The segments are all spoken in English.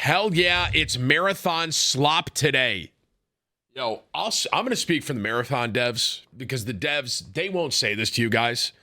Hell yeah, it's marathon slop today. Yo, I'm going to speak for the marathon devs because the devs, they won't say this to you guys.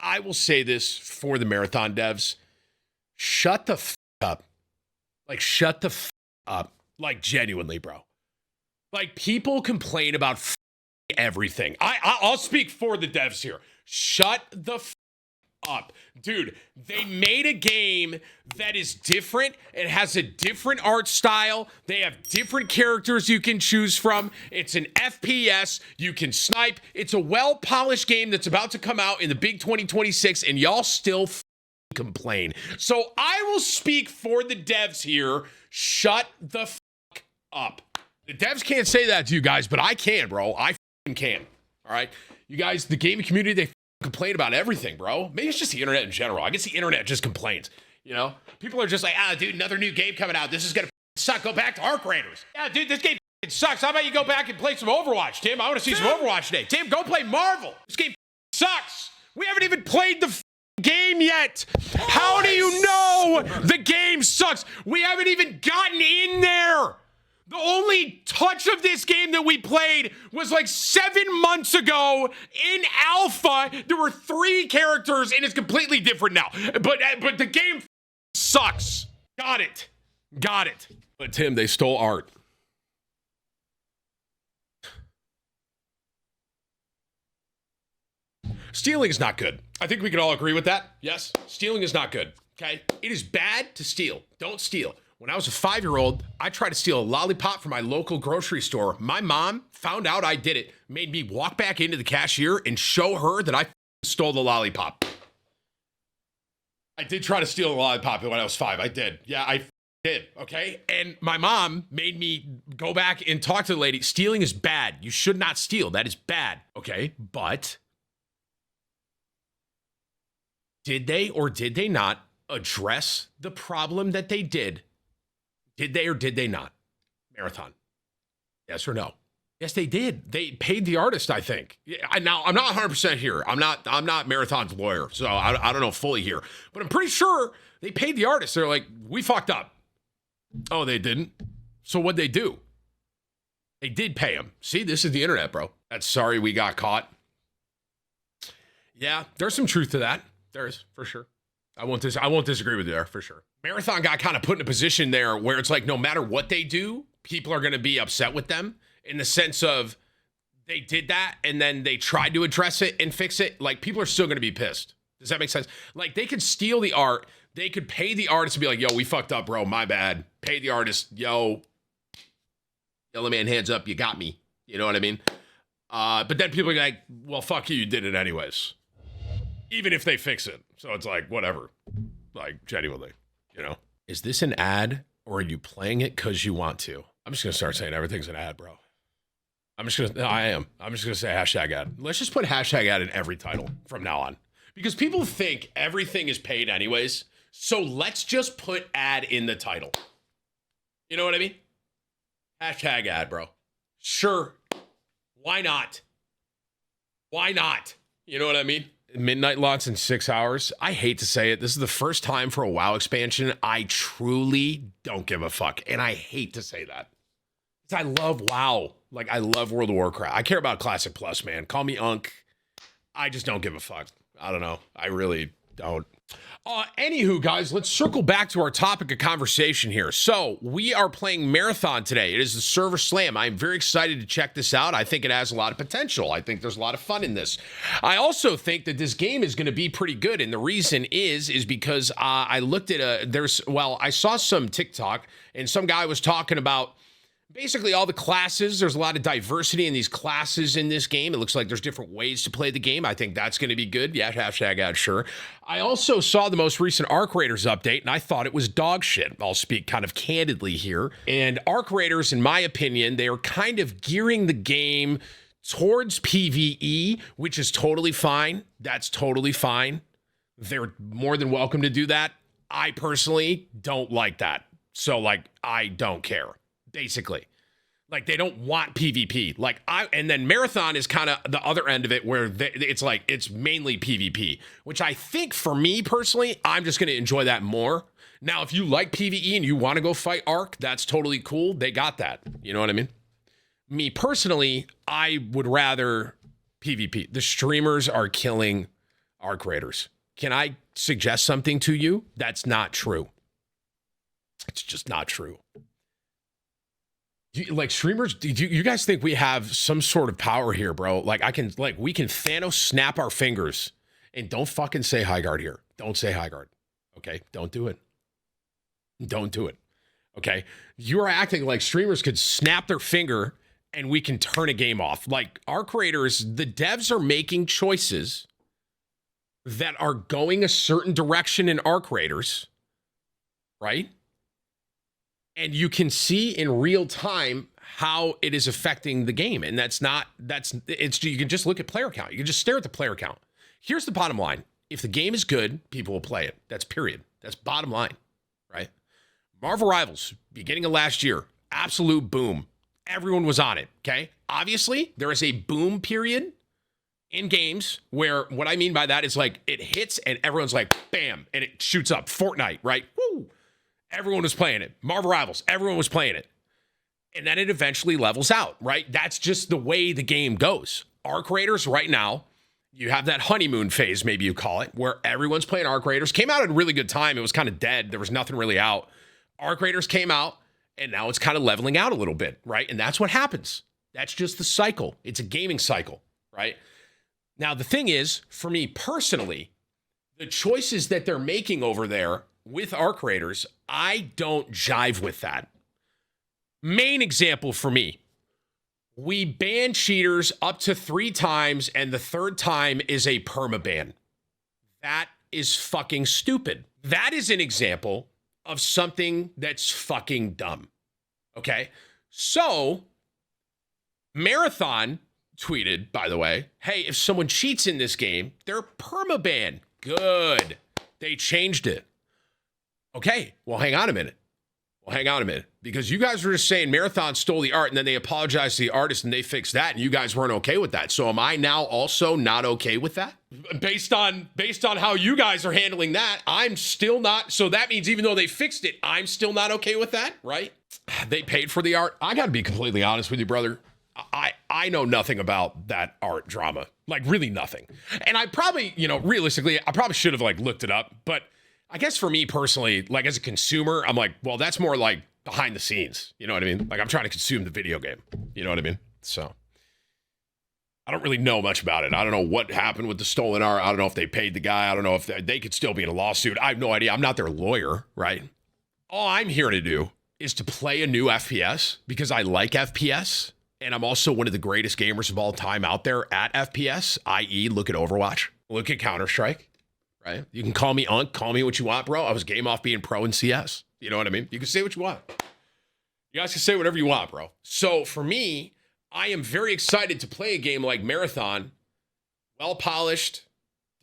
I will say this for the marathon devs. Shut the up. Like, shut the up. Like, genuinely, bro. Like, people complain about everything. I'll speak for the devs here. Shut the up. Dude, they made a game that is different. It has a different art style. They have different characters you can choose from. It's an FPS. You can snipe. It's a well-polished game that's about to come out in the big 2026, and y'all still complain. So I will speak for the devs here. Shut the up. The devs can't say that to you guys, but I can, bro. I can. All right? You guys, the gaming community, they complain about everything, bro. Maybe it's just the internet in general. I guess the internet just complains, you know? People are just like, dude, another new game coming out. This is gonna suck. Go back to Arc Raiders. Yeah, dude, this game sucks. How about you go back and play some Overwatch, Tim? I want to see some Overwatch today. Tim, go play Marvel. This game sucks. We haven't even played the game yet. How do you know the game sucks? We haven't even gotten in there. The only touch of this game that we played was like 7 months ago in alpha. There were 3 characters and it's completely different now. But the game sucks. Got it. But Tim, they stole art. Stealing is not good. I think we can all agree with that. Yes, stealing is not good. Okay? It is bad to steal. Don't steal. When I was a 5-year-old, I tried to steal a lollipop from my local grocery store. My mom found out I did it, made me walk back into the cashier and show her that I stole the lollipop. I did try to steal a lollipop when I was 5. I did. Yeah, I did. Okay? And my mom made me go back and talk to the lady. Stealing is bad. You should not steal. That is bad. Okay? But did they or did they not address the problem that they did? Did they or did they not? Marathon. Yes or no? Yes, they did. They paid the artist, I think. Now, I'm not 100% here. I'm not Marathon's lawyer, so I don't know fully here. But I'm pretty sure they paid the artist. They're like, we fucked up. Oh, they didn't? So what'd they do? They did pay him. See, this is the internet, bro. That's sorry we got caught. Yeah, there's some truth to that. There is, for sure. I won't disagree with you there, for sure. Marathon got kind of put in a position there where it's like no matter what they do, people are going to be upset with them in the sense of they did that and then they tried to address it and fix it. Like, people are still going to be pissed. Does that make sense? Like, they could steal the art. They could pay the artist to be like, yo, we fucked up, bro. My bad. Pay the artist. Yo, yellow man, hands up. You got me. You know what I mean? But then people are like, well, fuck you. You did it anyways. Even if they fix it. So it's like, whatever. Like, genuinely, you know? Is this an ad or are you playing it because you want to? I'm just going to start saying everything's an ad, bro. I'm just going to say hashtag ad. Let's just put hashtag ad in every title from now on. Because people think everything is paid anyways. So let's just put ad in the title. You know what I mean? Hashtag ad, bro. Sure. Why not? Why not? You know what I mean? Midnight launch in 6 hours. I hate to say it. This is the first time for a WoW expansion I truly don't give a fuck. And I hate to say that. I love WoW. Like, I love World of Warcraft. I care about Classic Plus, man. Call me Unk. I just don't give a fuck. I don't know. I really don't. Anywho, guys, let's circle back to our topic of conversation here. So we are playing Marathon today. It is the server slam. I'm very excited to check this out. I think it has a lot of potential. I think there's a lot of fun in this. I also think that this game is going to be pretty good. And the reason is because I looked at I saw some TikTok and some guy was talking about basically all the classes. There's a lot of diversity in these classes in this game. It looks like there's different ways to play the game. I think that's going to be good. Yeah, hashtag ad, sure. I also saw the most recent Arc Raiders update, and I thought it was dog shit. I'll speak kind of candidly here. And Arc Raiders, in my opinion, they are kind of gearing the game towards PvE, which is totally fine. That's totally fine. They're more than welcome to do that. I personally don't like that. So, like, I don't care. Basically, Like they don't want PvP. And then Marathon is kind of the other end of it where it's mainly PvP, which I think for me personally, I'm just going to enjoy that more. Now, if you like PvE and you want to go fight Ark, that's totally cool. They got that. You know what I mean? Me personally, I would rather PvP. The streamers are killing Ark creators. Can I suggest something to you? That's not true. It's just not true. Streamers, do you guys think we have some sort of power here, bro? We can Thanos snap our fingers and don't fucking say high guard here. Don't say high guard. Okay? Don't do it. Don't do it. Okay? You're acting like streamers could snap their finger and we can turn a game off. Like our creators, the devs are making choices that are going a certain direction in our creators, right? And you can see in real time how it is affecting the game. And you can just look at player count. You can just stare at the player count. Here's the bottom line. If the game is good, people will play it. That's period. That's bottom line, right? Marvel Rivals, beginning of last year, absolute boom. Everyone was on it, okay? Obviously, there is a boom period in games where what I mean by that is like it hits and everyone's like, bam, and it shoots up. Fortnite, right? Woo! Everyone was playing it. Marvel Rivals, everyone was playing it. And then it eventually levels out, right? That's just the way the game goes. Arc Raiders right now, you have that honeymoon phase, maybe you call it, where everyone's playing Arc Raiders. Came out at a really good time. It was kind of dead. There was nothing really out. Arc Raiders came out, and now it's kind of leveling out a little bit, right? And that's what happens. That's just the cycle. It's a gaming cycle, right? Now, the thing is, for me personally, the choices that they're making over there with our creators, I don't jive with that. Main example for me, we ban cheaters up to 3 times, and the 3rd time is a permaban. That is fucking stupid. That is an example of something that's fucking dumb. Okay? So, Marathon tweeted, by the way, hey, if someone cheats in this game, they're permaban. Good. They changed it. Okay, well, hang on a minute. Because you guys were just saying Marathon stole the art and then they apologized to the artist and they fixed that and you guys weren't okay with that. So am I now also not okay with that? Based on how you guys are handling that, I'm still not. So that means even though they fixed it, I'm still not okay with that, right? They paid for the art. I got to be completely honest with you, brother. I know nothing about that art drama. Like really nothing. And I probably, realistically, I probably should have looked it up, but I guess for me personally, as a consumer, I'm like, well, that's more like behind the scenes. You know what I mean? I'm trying to consume the video game. You know what I mean? So I don't really know much about it. I don't know what happened with the stolen art. I don't know if they paid the guy. I don't know if they could still be in a lawsuit. I have no idea. I'm not their lawyer, right? All I'm here to do is to play a new FPS because I like FPS. And I'm also one of the greatest gamers of all time out there at FPS, i.e. look at Overwatch, look at Counter-Strike. Right? You can call me Unk, call me what you want, bro. I was game off being pro in CS. You know what I mean? You can say what you want. You guys can say whatever you want, bro. So for me, I am very excited to play a game like Marathon. Well-polished,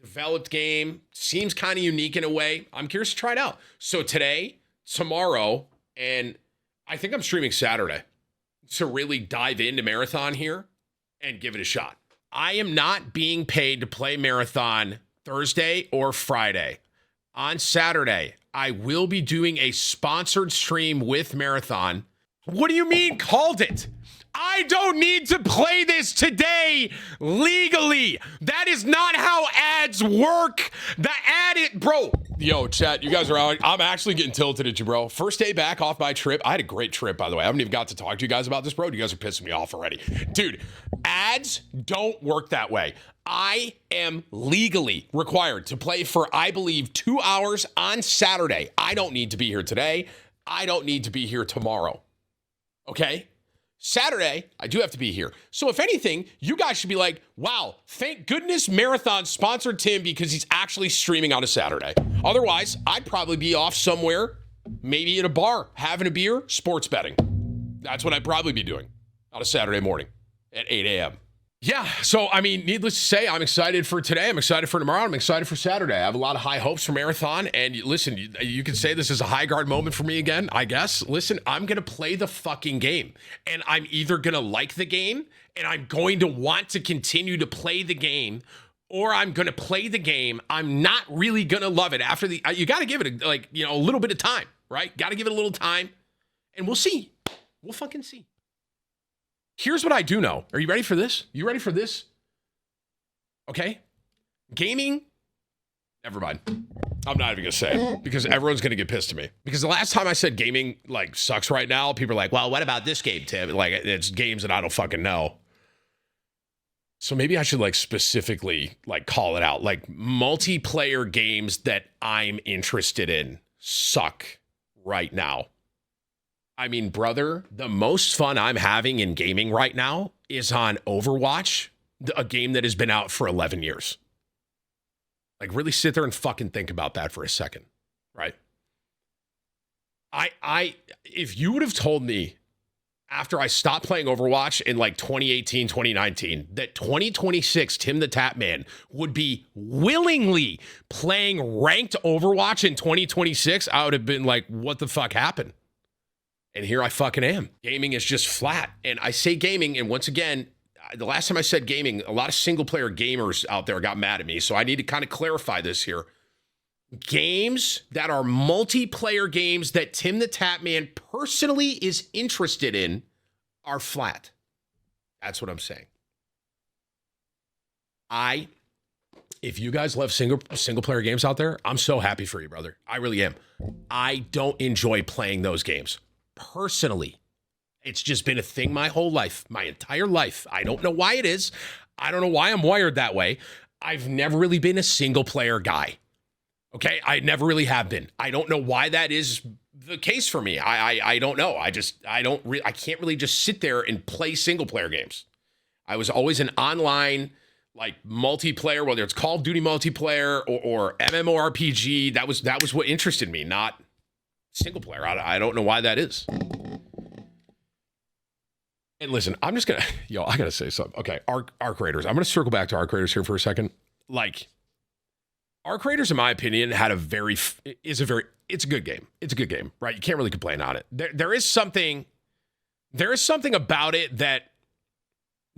developed game. Seems kind of unique in a way. I'm curious to try it out. So today, tomorrow, and I think I'm streaming Saturday to really dive into Marathon here and give it a shot. I am not being paid to play Marathon Thursday or Friday. On Saturday, I will be doing a sponsored stream with Marathon. What do you mean called it? I don't need to play this today legally. That is not how ads work. Bro. Yo, chat, you guys are out. I'm actually getting tilted at you, bro. First day back off my trip. I had a great trip, by the way. I haven't even got to talk to you guys about this, bro. You guys are pissing me off already. Dude, ads don't work that way. I am legally required to play for, I believe, 2 hours on Saturday. I don't need to be here today. I don't need to be here tomorrow. Okay? Saturday, I do have to be here. So if anything, you guys should be like, wow, thank goodness Marathon sponsored Tim because he's actually streaming on a Saturday. Otherwise, I'd probably be off somewhere, maybe in a bar, having a beer, sports betting. That's what I'd probably be doing on a Saturday morning at 8 a.m. Yeah, so I mean, needless to say, I'm excited for today. I'm excited for tomorrow. I'm excited for Saturday. I have a lot of high hopes for Marathon. And listen, you can say this is a high guard moment for me again, I guess. Listen, I'm going to play the fucking game. And I'm either going to like the game and I'm going to want to continue to play the game, or I'm going to play the game. I'm not really going to love it after the, you got to give it a little bit of time, right? Got to give it a little time and we'll see. We'll fucking see. Here's what I do know. Are you ready for this? You ready for this? Okay. Gaming. Never mind. I'm not even going to say it because everyone's going to get pissed at me. Because the last time I said gaming like sucks right now, people are like, well, what about this game, Tim? Like, it's games that I don't fucking know. So maybe I should like specifically like call it out. Like multiplayer games that I'm interested in suck right now. I mean, brother, the most fun I'm having in gaming right now is on Overwatch, a game that has been out for 11 years. Like, really sit there and fucking think about that for a second, right? If you would have told me after I stopped playing Overwatch in like 2018, 2019, that 2026 Timthetatman would be willingly playing ranked Overwatch in 2026, I would have been like, what the fuck happened? And here I fucking am. Gaming is just flat. And I say gaming, and once again, the last time I said gaming, a lot of single-player gamers out there got mad at me, so I need to kind of clarify this here. Games that are multiplayer games that Timthetatman personally is interested in are flat. That's what I'm saying. If you guys love single-player games out there, I'm so happy for you, brother. I really am. I don't enjoy playing those games. Personally, it's just been a thing my whole life, my entire life. I don't know why it is. I don't know why I'm wired that way. I've never really been a single player guy. Okay. I never really have been. I don't know why that is the case for me. I don't know. I can't really just sit there and play single player games. I was always an online, like multiplayer, whether it's Call of Duty multiplayer or MMORPG. That was what interested me, not single player. I don't know why that is. And listen, I'm just gonna, I gotta say something. Okay, Arc Raiders. I'm gonna circle back to Arc Raiders here for a second. Like, Arc Raiders, in my opinion, it's a good game. It's a good game, right? You can't really complain on it. There is something about it that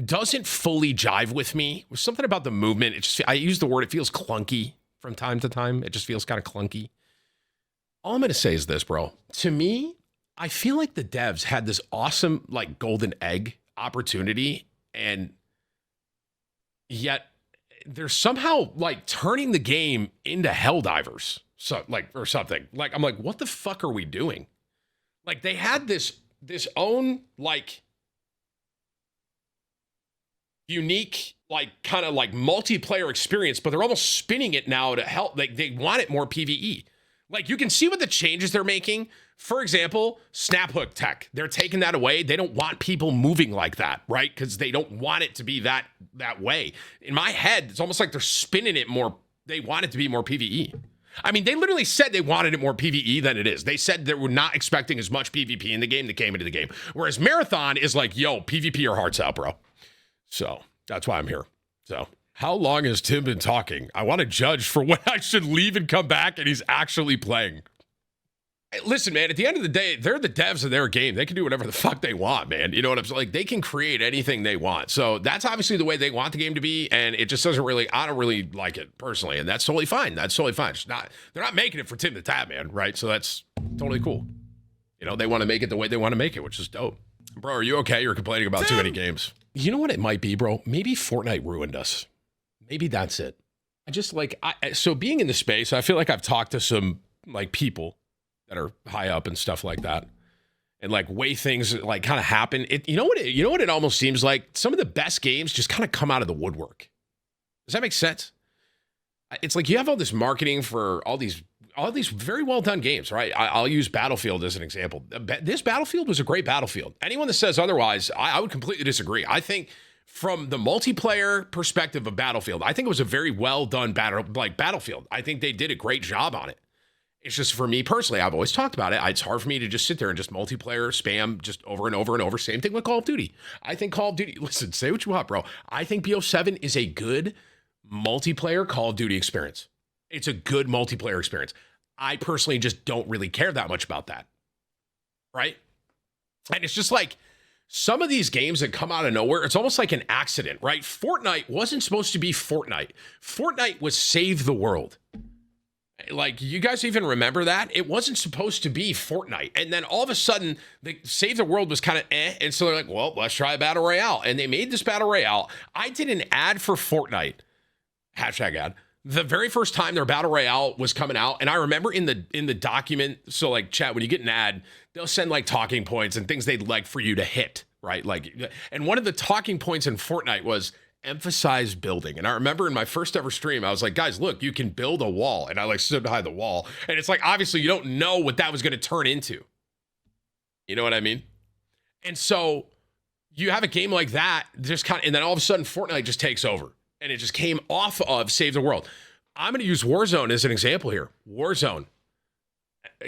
doesn't fully jive with me. There's something about the movement. I use the word, it feels clunky from time to time. It just feels kind of clunky. All I'm going to say is this, bro. To me, I feel like the devs had this awesome, like, golden egg opportunity, and yet they're somehow, like, turning the game into Helldivers, or something. Like, I'm like, what the fuck are we doing? Like, they had this own, like, unique, like, kind of, like, multiplayer experience, but they're almost spinning it now to help. Like, they want it more PvE. Like, you can see what the changes they're making. For example, snap hook tech. They're taking that away. They don't want people moving like that, right? Because they don't want it to be that way. In my head, it's almost like they're spinning it more. They want it to be more PvE. I mean, they literally said they wanted it more PvE than it is. They said they were not expecting as much PvP in the game that came into the game. Whereas Marathon is like, yo, PvP your hearts out, bro. So that's why I'm here. So how long has Tim been talking? I want to judge for when I should leave and come back and he's actually playing. Hey, listen, man, at the end of the day, they're the devs of their game. They can do whatever the fuck they want, man. You know what I'm saying? Like, they can create anything they want. So that's obviously the way they want the game to be. And it just doesn't really, I don't really like it personally. And that's totally fine. That's totally fine. They're not making it for Timthetatman, right? So that's totally cool. You know, they want to make it the way they want to make it, which is dope. Bro, are you okay? You're complaining about too many games. You know what it might be, bro? Maybe Fortnite ruined us. Maybe that's it. So being in the space, I feel like I've talked to some like people that are high up and stuff like that, and like way things like kind of happen. You know what it almost seems like? Some of the best games just kind of come out of the woodwork. Does that make sense? It's like you have all this marketing for all these very well done games, right? I'll use Battlefield as an example. This Battlefield was a great Battlefield. Anyone that says otherwise, I would completely disagree. I think from the multiplayer perspective of Battlefield, I think it was a very well done Battlefield. I think they did a great job on it. It's just for me personally, I've always talked about it. It's hard for me to just sit there and just multiplayer spam just over and over and over. Same thing with Call of Duty. I think Call of Duty, listen, say what you want, bro. I think BO7 is a good multiplayer Call of Duty experience. It's a good multiplayer experience. I personally just don't really care that much about that. Right? And it's just like some of these games that come out of nowhere, it's almost like an accident, right? Fortnite wasn't supposed to be Fortnite. Fortnite was Save the World. Like, you guys even remember that? It wasn't supposed to be Fortnite. And then all of a sudden, the Save the World was kind of And so they're like, well, let's try a battle royale. And they made this battle royale. I did an ad for Fortnite. Hashtag ad. The very first time their battle royale was coming out. And I remember in the document, so like, chat, when you get an ad, they'll send like talking points and things they'd like for you to hit, right? Like, and one of the talking points in Fortnite was emphasize building. And I remember in my first ever stream, I was like, guys, look, you can build a wall. And I like stood behind the wall. And it's like, obviously you don't know what that was going to turn into. You know what I mean? And so you have a game like that, just kind of, and then all of a sudden Fortnite just takes over. And it just came off of Save the World. I'm going to use Warzone as an example here. Warzone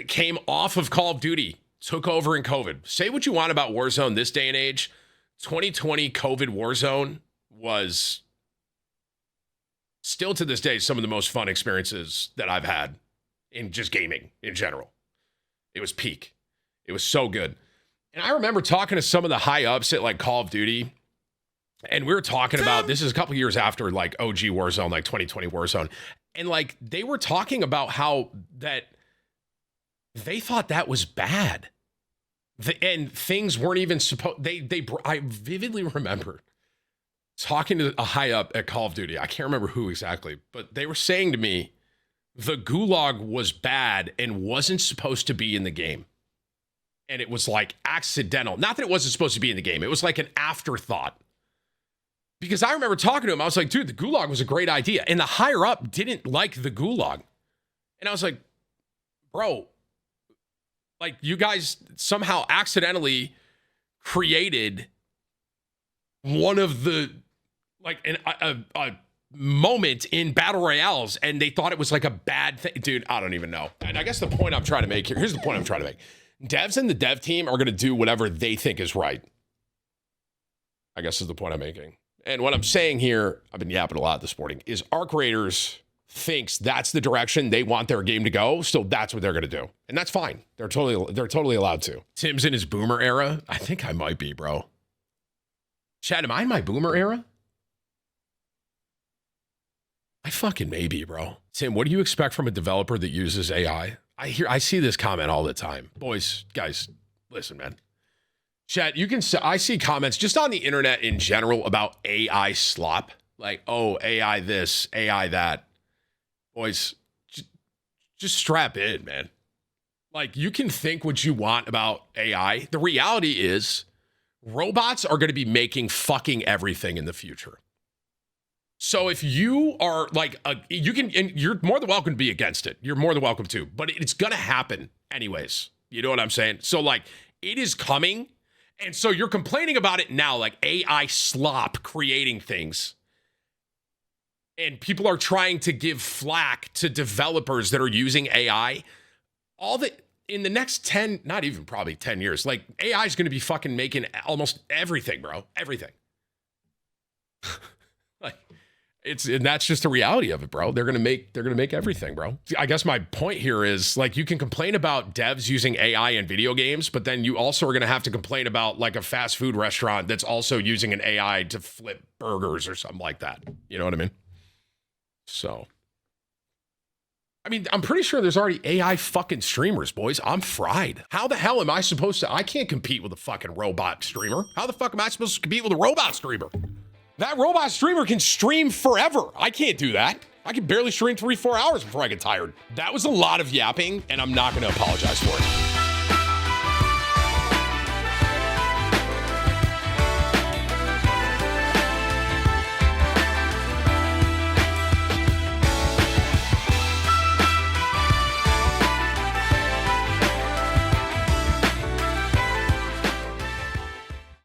came off of Call of Duty, took over in COVID. Say what you want about Warzone this day and age. 2020 COVID Warzone was still to this day some of the most fun experiences that I've had in just gaming in general. It was peak. It was so good. And I remember talking to some of the high ups at like Call of Duty, and we were talking about, this is a couple years after like OG Warzone, like 2020 Warzone. And like they were talking about how that they thought that was bad. And things weren't even supposed, I vividly remember talking to a high up at Call of Duty. I can't remember who exactly, but they were saying to me, the gulag was bad and wasn't supposed to be in the game. And it was like accidental. Not that it wasn't supposed to be in the game. It was like an afterthought. Because I remember talking to him. I was like, dude, the gulag was a great idea. And the higher up didn't like the gulag. And I was like, bro, like you guys somehow accidentally created one of the, like a moment in battle royales, and they thought it was like a bad thing. Dude, I don't even know. And I guess the point I'm trying to make here, here's the point I'm trying to make. Devs and the dev team are going to do whatever they think is right. I guess is the point I'm making. And what I'm saying here, I've been yapping a lot this morning, is Arc Raiders thinks that's the direction they want their game to go, so that's what they're going to do. And that's fine. They're totally allowed to. Tim's in his boomer era. I think I might be, bro. Chad, am I in my boomer era? I fucking may be, bro. Tim, what do you expect from a developer that uses AI? I see this comment all the time. Boys, guys, listen, man. Chat, I see comments just on the internet in general about AI slop. Like, oh, AI this, AI that. Boys, just strap in, man. Like, you can think what you want about AI. The reality is, robots are going to be making fucking everything in the future. So if you are like, you can, and you're more than welcome to be against it. You're more than welcome to, but it's going to happen anyways. You know what I'm saying? So like, it is coming. And so you're complaining about it now, like AI slop creating things. And people are trying to give flack to developers that are using AI. All that in the next 10, not even probably 10 years, like AI is going to be fucking making almost everything, bro. Everything. Like and that's just the reality of it, bro. They're going to make everything, bro. I guess my point here is like, you can complain about devs using AI in video games, but then you also are going to have to complain about like a fast food restaurant that's also using an AI to flip burgers or something like that. You know what I mean? So, I mean, I'm pretty sure there's already AI fucking streamers, boys. I'm fried. How the hell am I supposed to? I can't compete with a fucking robot streamer. How the fuck am I supposed to compete with a robot streamer? That robot streamer can stream forever. I can't do that. I can barely stream 3-4 hours before I get tired. That was a lot of yapping, and I'm not going to apologize for it.